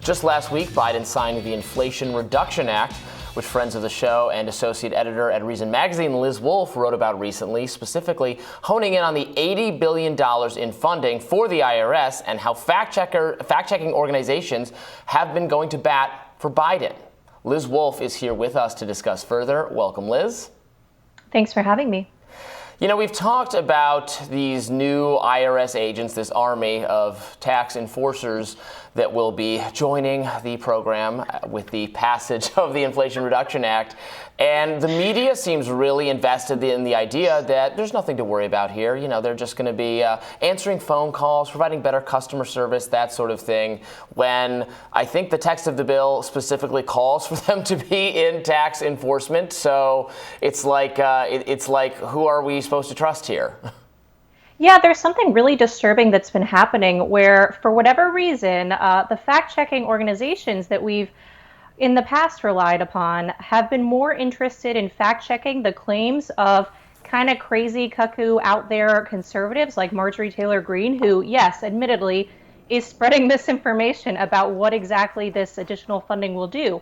Just last week, Biden signed the Inflation Reduction Act, which friends of the show and associate editor at Reason Magazine, Liz Wolfe, wrote about recently, specifically honing in on the $80 billion in funding for the IRS and how fact-checking organizations have been going to bat for Biden. Liz Wolfe is here with us to discuss further. Welcome, Liz. Thanks for having me. You know, we've talked about these new IRS agents, this army of tax enforcers that will be joining the program with the passage of the Inflation Reduction Act. And the media seems really invested in the idea that there's nothing to worry about here. You know, they're just going to be answering phone calls, providing better customer service, that sort of thing, when I think the text of the bill specifically calls for them to be in tax enforcement. So it's like who are we supposed to trust here? Yeah, there's something really disturbing that's been happening where, for whatever reason, the fact-checking organizations that we've in the past relied upon have been more interested in fact-checking the claims of kind of crazy, cuckoo, out there conservatives like Marjorie Taylor Greene, who, yes, admittedly, is spreading misinformation about what exactly this additional funding will do.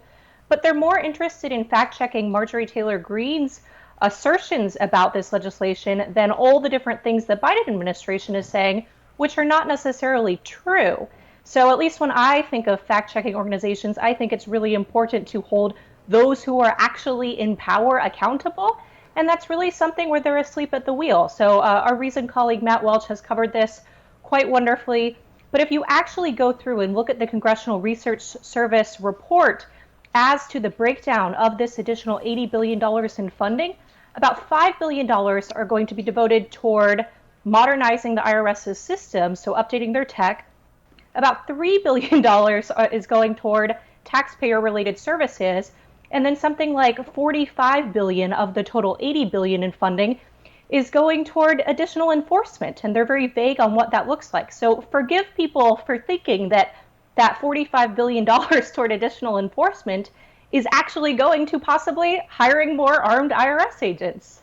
But they're more interested in fact-checking Marjorie Taylor Greene's assertions about this legislation than all the different things the Biden administration is saying, which are not necessarily true. So at least when I think of fact-checking organizations, I think it's really important to hold those who are actually in power accountable. And that's really something where they're asleep at the wheel. So our Reason colleague Matt Welch has covered this quite wonderfully. But if you actually go through and look at the Congressional Research Service report as to the breakdown of this additional $80 billion in funding, about $5 billion are going to be devoted toward modernizing the IRS's system, so updating their tech. About $3 billion is going toward taxpayer-related services, and then something like $45 billion of the total $80 billion in funding is going toward additional enforcement, and they're very vague on what that looks like. So forgive people for thinking that $45 billion toward additional enforcement is actually going to possibly hiring more armed IRS agents.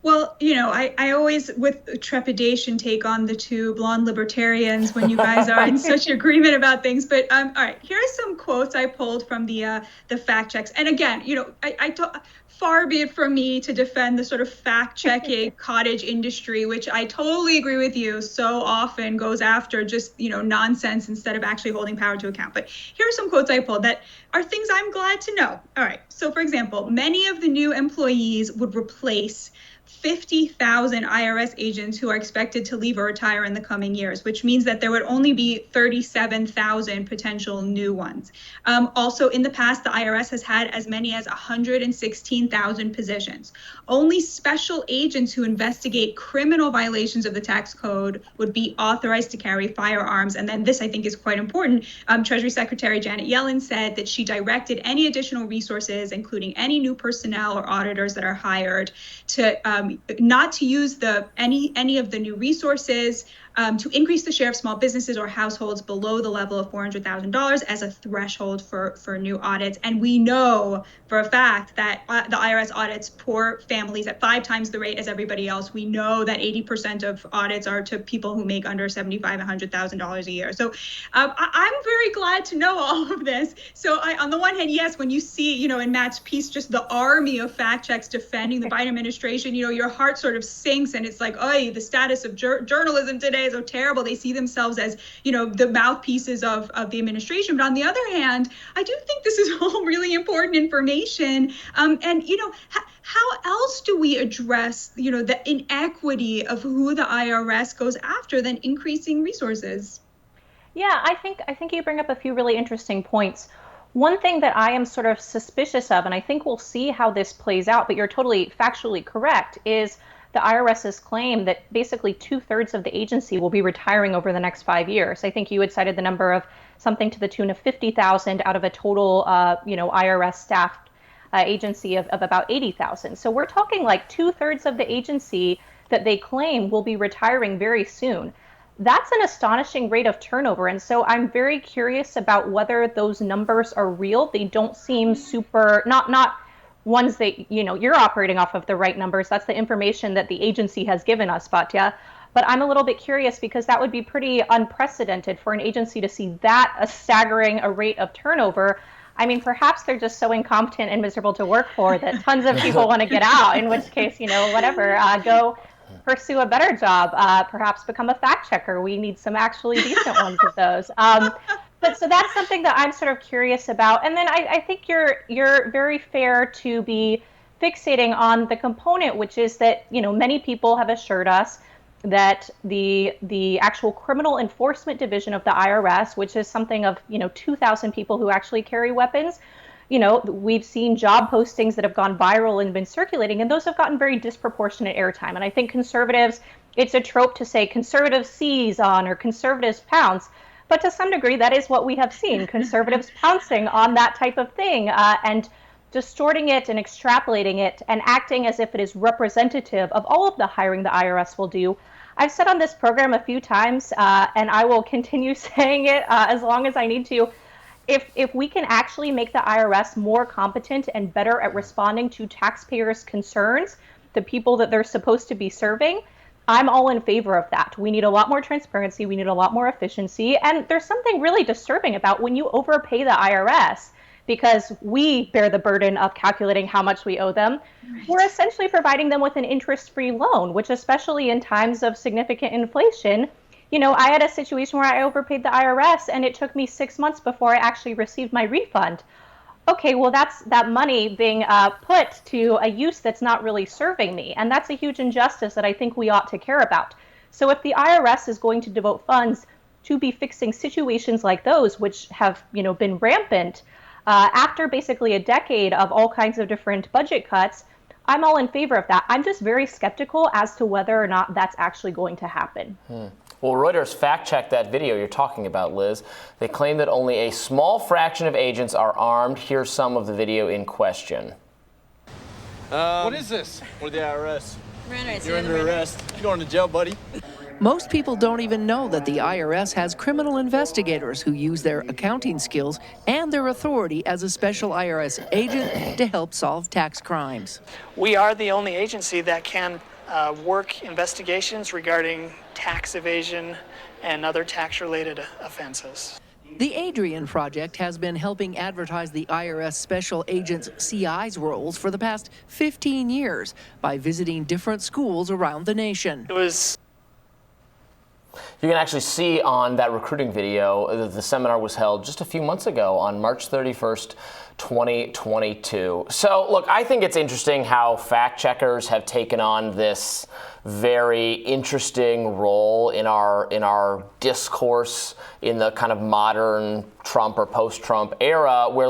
Well, you know, I always, with trepidation, take on the two blonde libertarians when you guys are in such agreement about things. But all right, here are some quotes I pulled from the fact checks. And again, you know, far be it from me to defend the sort of fact-checking cottage industry, which I totally agree with you, so often goes after just, you know, nonsense instead of actually holding power to account. But here are some quotes I pulled that are things I'm glad to know. All right. So, for example, many of the new employees would replace 50,000 IRS agents who are expected to leave or retire in the coming years, which means that there would only be 37,000 potential new ones. Also, in the past, the IRS has had as many as 116,000 positions. Only special agents who investigate criminal violations of the tax code would be authorized to carry firearms. And then this, I think, is quite important. Treasury Secretary Janet Yellen said that she directed any additional resources, including any new personnel or auditors that are hired, to not to use any of the new resources to increase the share of small businesses or households below the level of $400,000 as a threshold for new audits. And we know for a fact that the IRS audits poor families at 5 times the rate as everybody else. We know that 80% of audits are to people who make under $75,000 and $100,000 a year. So I'm very glad to know all of this. So on the one hand, yes, when you see, you know, in Matt's piece, just the army of fact checks defending the Biden administration, you know, your heart sort of sinks and it's like, oh, the status of journalism today is so terrible. They see themselves as, you know, the mouthpieces of the administration. But on the other hand, I do think this is all really important information. And, you know, how else do we address, you know, the inequity of who the IRS goes after than increasing resources? Yeah, I think you bring up a few really interesting points. One thing that I am sort of suspicious of, and I think we'll see how this plays out, but you're totally factually correct, is the IRS's claim that basically 2/3 of the agency will be retiring over the next 5 years. I think you had cited the number of something to the tune of 50,000 out of a total, IRS staffed agency of about 80,000. So we're talking like 2/3 of the agency that they claim will be retiring very soon. That's an astonishing rate of turnover. And so I'm very curious about whether those numbers are real. They don't seem super, not ones that, you know, you're operating off of the right numbers. That's the information that the agency has given us, Batya. But I'm a little bit curious because that would be pretty unprecedented for an agency to see that a staggering a rate of turnover. I mean, perhaps they're just so incompetent and miserable to work for that tons of people want to get out, in which case, whatever, go pursue a better job, perhaps become a fact checker. We need some actually decent ones of those. But so that's something that I'm sort of curious about. And then I think you're very fair to be fixating on the component, which is that, many people have assured us that the actual criminal enforcement division of the IRS, which is something of 2,000 people who actually carry weapons, we've seen job postings that have gone viral and been circulating, and those have gotten very disproportionate airtime. And I think conservatives, it's a trope to say conservatives seize on or conservatives pounce, but to some degree that is what we have seen, conservatives pouncing on that type of thing and distorting it and extrapolating it and acting as if it is representative of all of the hiring the IRS will do. I've said on this program a few times, and I will continue saying it as long as I need to, if we can actually make the IRS more competent and better at responding to taxpayers' concerns, the people that they're supposed to be serving, I'm all in favor of that. We need a lot more transparency. We need a lot more efficiency. And there's something really disturbing about when you overpay the IRS, because we bear the burden of calculating how much we owe them. Right. We're essentially providing them with an interest-free loan, which especially in times of significant inflation, I had a situation where I overpaid the IRS and it took me 6 months before I actually received my refund. Okay, well, that's that money being put to a use that's not really serving me. And that's a huge injustice that I think we ought to care about. So if the IRS is going to devote funds to be fixing situations like those, which have, been rampant, after basically a decade of all kinds of different budget cuts, I'm all in favor of that. I'm just very skeptical as to whether or not that's actually going to happen. Well, Reuters fact-checked that video you're talking about, Liz. They claim that only a small fraction of agents are armed. Here's some of the video in question. What is this? We're the IRS. You're under arrest. You're going to jail, buddy. Most people don't even know that the IRS has criminal investigators who use their accounting skills and their authority as a special IRS agent to help solve tax crimes. We are the only agency that can work investigations regarding tax evasion and other tax-related offenses. The Adrian Project has been helping advertise the IRS special agents CI's roles for the past 15 years by visiting different schools around the nation. It was You can actually see on that recruiting video that the seminar was held just a few months ago on March 31st, 2022. So, look, I think it's interesting how fact checkers have taken on this very interesting role in our discourse in the kind of modern Trump or post-Trump era, where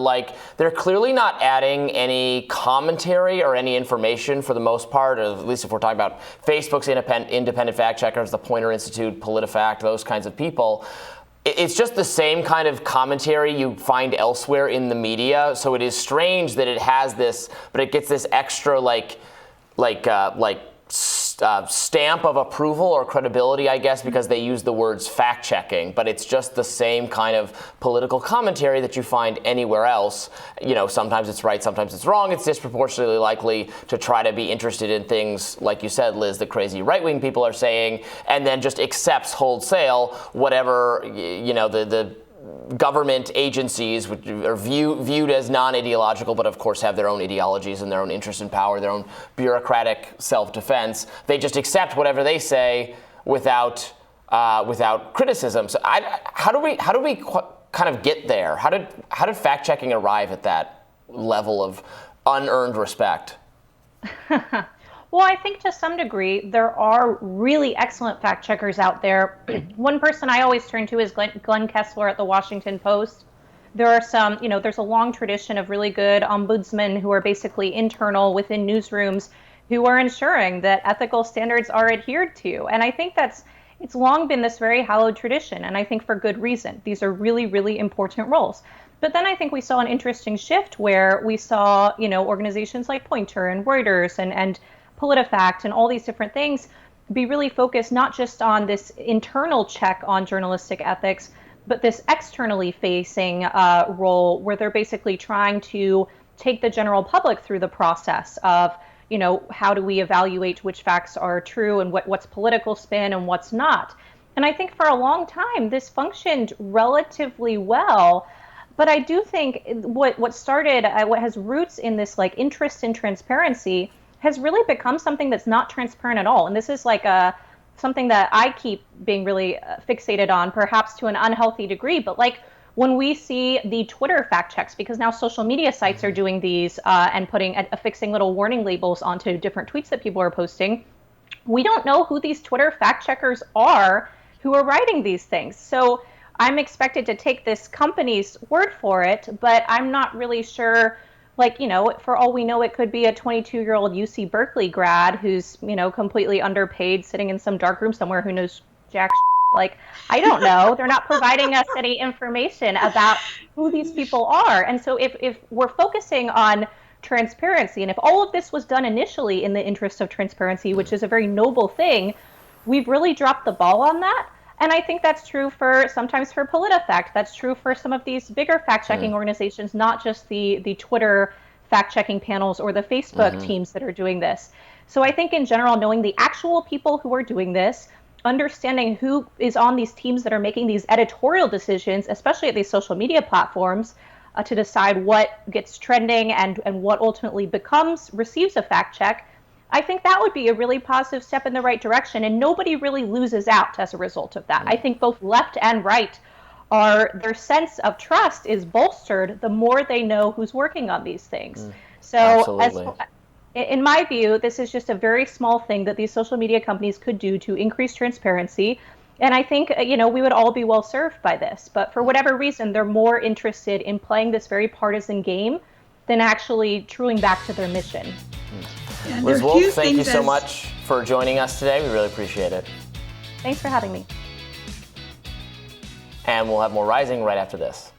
they're clearly not adding any commentary or any information for the most part, or at least if we're talking about Facebook's independent fact checkers, the Poynter Institute, PolitiFact, those kinds of people. It's just the same kind of commentary you find elsewhere in the media. So it is strange that it has this, but it gets this extra stamp of approval or credibility, I guess, because they use the words fact checking. But it's just the same kind of political commentary that you find anywhere else. Sometimes it's right, sometimes it's wrong. It's disproportionately likely to try to be interested in things, like you said, Liz, the crazy right-wing people are saying, and then just accepts wholesale whatever, the government agencies, which are viewed as non-ideological, but of course have their own ideologies and their own interest in power, their own bureaucratic self-defense. They just accept whatever they say without criticism. So how do we kind of get there? How did fact-checking arrive at that level of unearned respect? Well, I think to some degree there are really excellent fact checkers out there. One person I always turn to is Glenn Kessler at the Washington Post. There are some, there's a long tradition of really good ombudsmen who are basically internal within newsrooms who are ensuring that ethical standards are adhered to. And I think it's long been this very hallowed tradition, and I think for good reason. These are really, really important roles. But then I think we saw an interesting shift where we saw, organizations like Poynter and Reuters and PolitiFact and all these different things be really focused not just on this internal check on journalistic ethics, but this externally facing role where they're basically trying to take the general public through the process of, how do we evaluate which facts are true and what's political spin and what's not. And I think for a long time, this functioned relatively well. But I do think what has roots in this like interest in transparency has really become something that's not transparent at all. And this is like something that I keep being really fixated on, perhaps to an unhealthy degree. But like when we see the Twitter fact checks, because now social media sites are doing these and affixing little warning labels onto different tweets that people are posting, we don't know who these Twitter fact checkers are who are writing these things. So I'm expected to take this company's word for it, but I'm not really sure, for all we know, it could be a 22-year-old UC Berkeley grad who's, completely underpaid, sitting in some dark room somewhere who knows jack shit. I don't know. They're not providing us any information about who these people are. And so if we're focusing on transparency, and if all of this was done initially in the interest of transparency, which is a very noble thing, we've really dropped the ball on that. And I think that's true sometimes for PolitiFact. That's true for some of these bigger fact-checking organizations, not just the Twitter fact-checking panels or the Facebook teams that are doing this. So I think in general, knowing the actual people who are doing this, understanding who is on these teams that are making these editorial decisions, especially at these social media platforms, to decide what gets trending and what ultimately receives a fact check, I think that would be a really positive step in the right direction, and nobody really loses out as a result of that. I think both left and right their sense of trust is bolstered the more they know who's working on these things. So in my view, this is just a very small thing that these social media companies could do to increase transparency. And I think, we would all be well served by this. But for whatever reason, they're more interested in playing this very partisan game than actually truing back to their mission. Liz Wolfe, thank you so much for joining us today. We really appreciate it. Thanks for having me. And we'll have more Rising right after this.